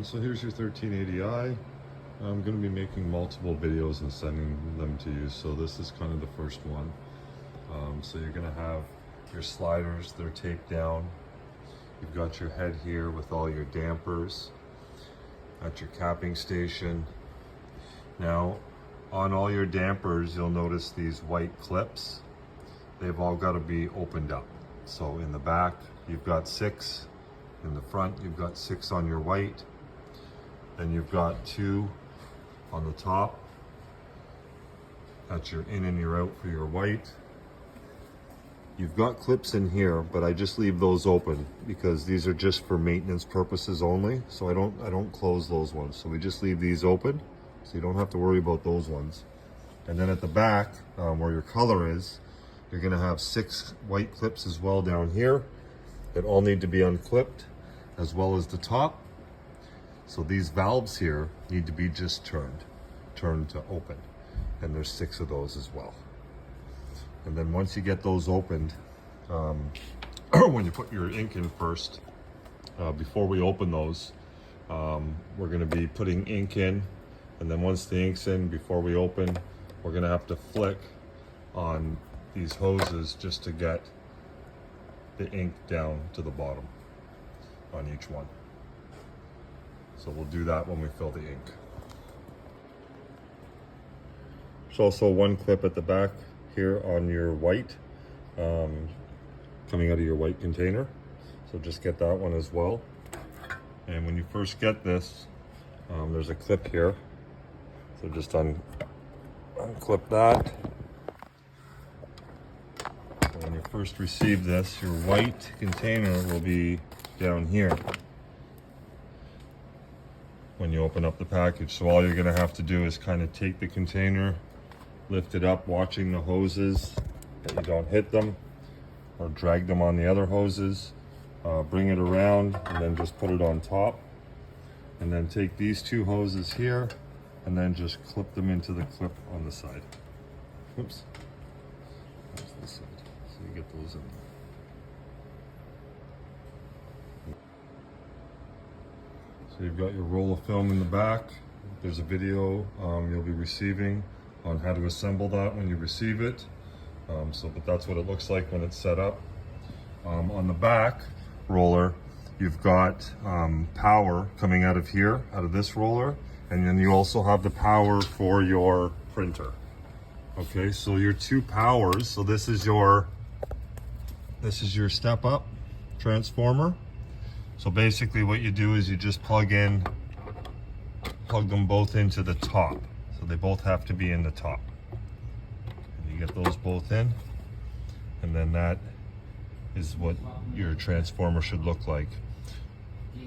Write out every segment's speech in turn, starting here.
So here's your 1380i. I'm going to be making multiple videos and sending them to you. So this is kind of the first one. So you're going to have your sliders, they're taped down. You've got your head here with all your dampers at your capping station. Now on all your dampers, you'll notice these white clips. They've all got to be opened up. So in the back, you've got 6. In the front, you've got 6 on your white. Then you've got 2 on the top. That's your in and your out for your white. You've got clips in here, but I just leave those open because these are just for maintenance purposes only. So I don't close those ones. So we just leave these open, so you don't have to worry about those ones. And then at the back, where your color is, you're gonna have 6 white clips as well down here that all need to be unclipped, as well as the top. So these valves here need to be just turned to open. And there's 6 of those as well. And then once you get those opened, when you put your ink in first, before we open those, we're gonna be putting ink in. And then once the ink's in, before we open, we're gonna have to flick on these hoses just to get the ink down to the bottom on each one. So we'll do that when we fill the ink. There's also one clip at the back here on your white, coming out of your white container. So just get that one as well. And when you first get this, there's a clip here. So just unclip that. When you first receive this, your white container will be down here when you open up the package. So all you're gonna have to do is kind of take the container, lift it up, watching the hoses that you don't hit them or drag them on the other hoses, bring it around and then just put it on top. And then take these 2 hoses here and then just clip them into the clip on the side. Oops. That's this side. So you get those in there. So you've got your roll of film in the back. There's a video you'll be receiving on how to assemble that when you receive it. But that's what it looks like when it's set up. On the back roller, you've got power coming out of here, out of this roller, and then you also have the power for your printer. Okay, so your 2 powers. So this is your step up transformer. So basically what you do is you just plug them both into the top. So they both have to be in the top. And you get those both in, and then that is what your transformer should look like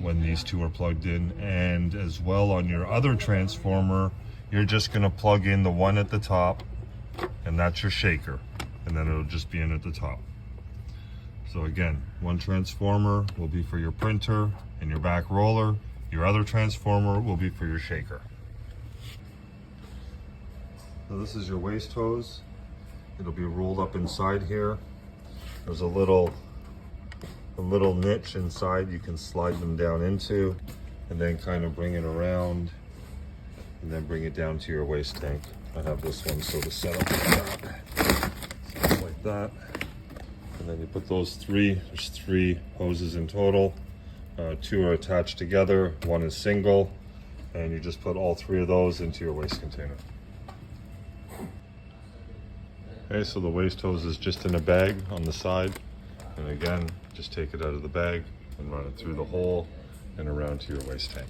when these 2 are plugged in. And as well, on your other transformer, you're just gonna plug in the one at the top, and that's your shaker, and then it'll just be in at the top. So again, one transformer will be for your printer and your back roller. Your other transformer will be for your shaker. So this is your waste hose. It'll be rolled up inside here. There's a little niche inside you can slide them down into, and then kind of bring it around and then bring it down to your waste tank. I have this one sort of set up like that. So it's like that. And then you put those 3, there's 3 hoses in total. 2 are attached together, 1 is single, and you just put all 3 of those into your waste container. Okay, so the waste hose is just in a bag on the side. And again, just take it out of the bag and run it through the hole and around to your waste tank.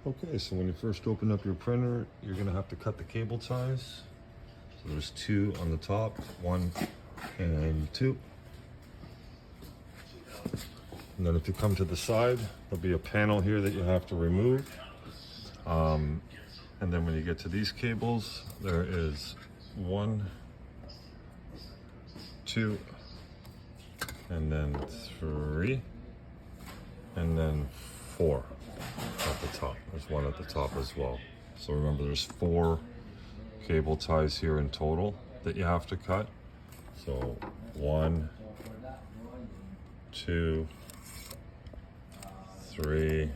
Okay, so when you first open up your printer, you're gonna have to cut the cable ties. So there's 2 on the top, 1 and 2. And then if you come to the side, there'll be a panel here that you have to remove. And then when you get to these cables, there is 1, 2, and then 3, and then 4 at the top. There's 1 at the top as well. So remember, there's 4 cable ties here in total that you have to cut. So 1, 2, 3,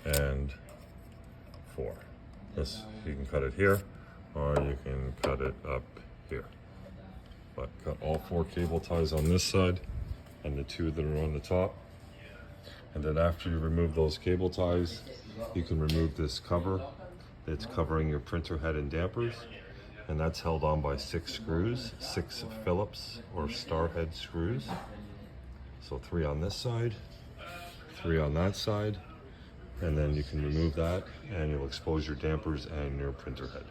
and 4. This, you can cut it here, or you can cut it up here. But cut all 4 cable ties on this side and the 2 that are on the top. And then after you remove those cable ties, you can remove this cover that's covering your printer head and dampers. And that's held on by 6 screws, 6 Phillips or star head screws. So 3 on this side, 3 on that side, and then you can remove that and you'll expose your dampers and your printer head.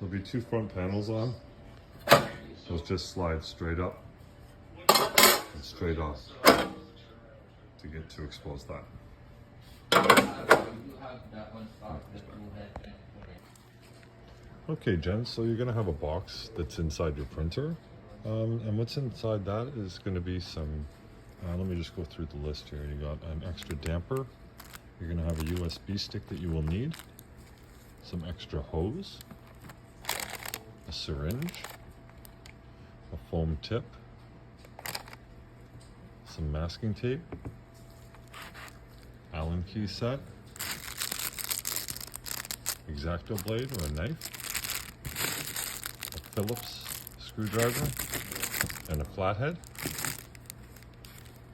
There'll be 2 front panels on. Those just slide straight up and straight off to expose that. Okay, Jen, so you're going to have a box that's inside your printer. And what's inside that is going to be some, let me just go through the list here. You got an extra damper. You're going to have a USB stick that you will need. Some extra hose. A syringe. A foam tip. Some masking tape. Allen key set. X-Acto blade or a knife. A Phillips screwdriver and a flathead.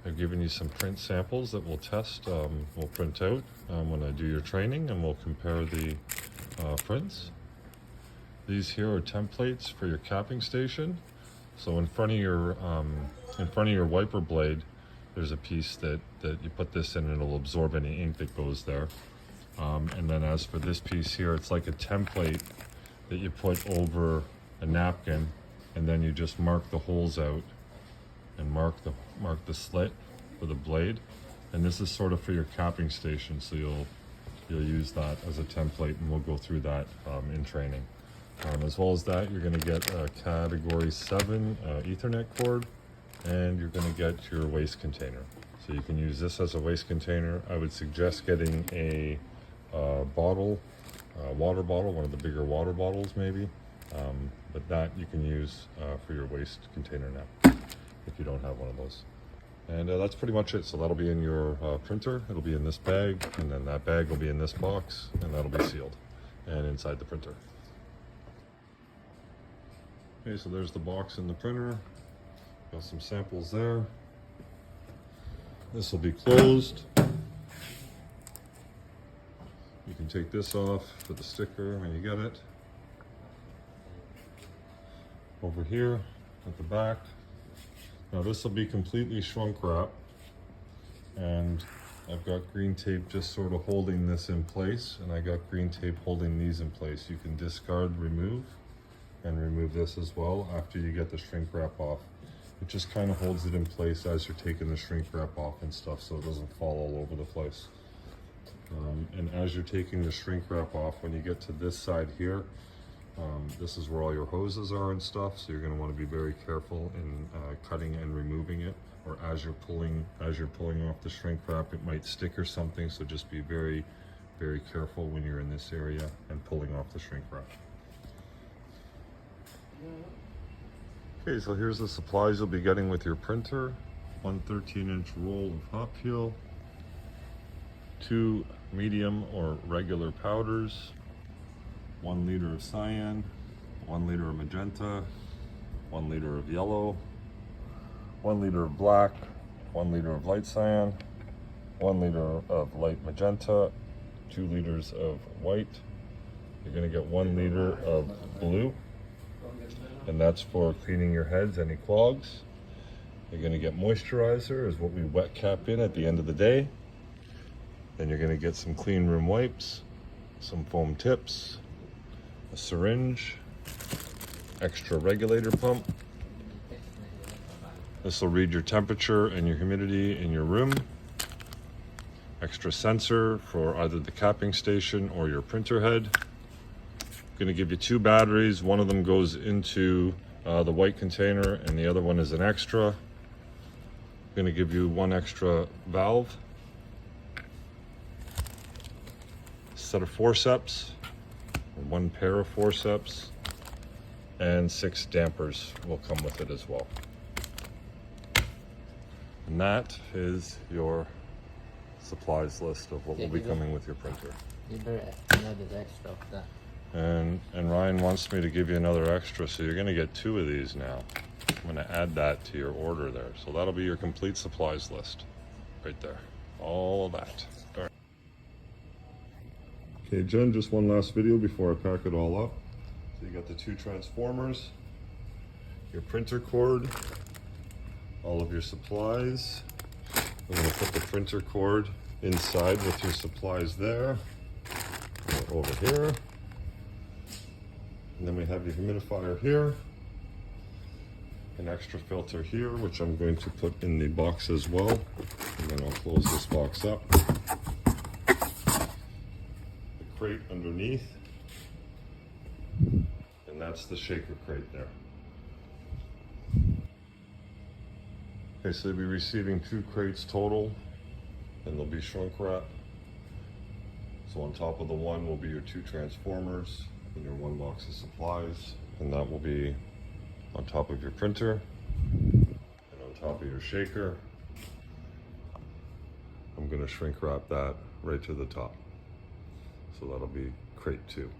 I've given you some print samples that we'll test, we'll print out when I do your training, and we'll compare the prints. These here are templates for your capping station. So in front of your wiper blade, there's a piece that you put this in and it'll absorb any ink that goes there. And then as for this piece here, it's like a template that you put over a napkin, and then you just mark the holes out and mark the slit for the blade. And this is sort of for your capping station, so you'll use that as a template, and we'll go through that in training. As well as that, you're going to get a category 7 Ethernet cord, and you're going to get your waste container. So you can use this as a waste container. I would suggest getting a water bottle, one of the bigger water bottles maybe. But that you can use for your waste container now, if you don't have one of those. And that's pretty much it. So that'll be in your printer. It'll be in this bag, and then that bag will be in this box, and that'll be sealed and inside the printer. Okay, so there's the box in the printer. Got some samples there. This will be closed. You can take this off for the sticker when you get it. Over here at the back. Now this will be completely shrunk wrap, and I've got green tape just sort of holding this in place, and I got green tape holding these in place. You can discard, remove, and remove this as well after you get the shrink wrap off. It just kind of holds it in place as you're taking the shrink wrap off and stuff, so it doesn't fall all over the place. And as you're taking the shrink wrap off, when you get to this side here, this is where all your hoses are and stuff, so you're going to want to be very careful in cutting and removing it, or as you're pulling off the shrink wrap, it might stick or something, so just be very, very careful when you're in this area and pulling off the shrink wrap. Okay, so here's the supplies you'll be getting with your printer. 1 13-inch roll of hot peel, 2 medium or regular powders, 1 liter of cyan, 1 liter of magenta, 1 liter of yellow, 1 liter of black, 1 liter of light cyan, 1 liter of light magenta, 2 liters of white. You're going to get 1 liter of blue, and that's for cleaning your heads, any clogs. You're going to get moisturizer, is what we wet cap in at the end of the day. Then you're going to get some clean room wipes, some foam tips, a syringe, extra regulator pump. This will read your temperature and your humidity in your room. Extra sensor for either the capping station or your printer head. Going to give you 2 batteries. One of them goes into the white container, and the other one is an extra. Going to give you 1 extra valve. Set of forceps, 1 pair of forceps, and 6 dampers will come with it as well. And that is your supplies list of what will be coming with your printer. You better add this extra of that. And Ryan wants me to give you another extra, so you're gonna get 2 of these now. I'm gonna add that to your order there. So that'll be your complete supplies list right there. All of that. All right. Okay, Jen, just one last video before I pack it all up. So you got the 2 transformers, your printer cord, all of your supplies. I'm gonna put the printer cord inside with your supplies there, over here. And then we have your humidifier here, an extra filter here, which I'm going to put in the box as well. And then I'll close this box up. The crate underneath. And that's the shaker crate there. Okay, so you'll be receiving 2 crates total, and they'll be shrink wrap. So on top of the one will be your 2 transformers and your 1 box of supplies, and that will be on top of your printer and on top of your shaker. I'm going to shrink wrap that right to the top. So that'll be crate 2.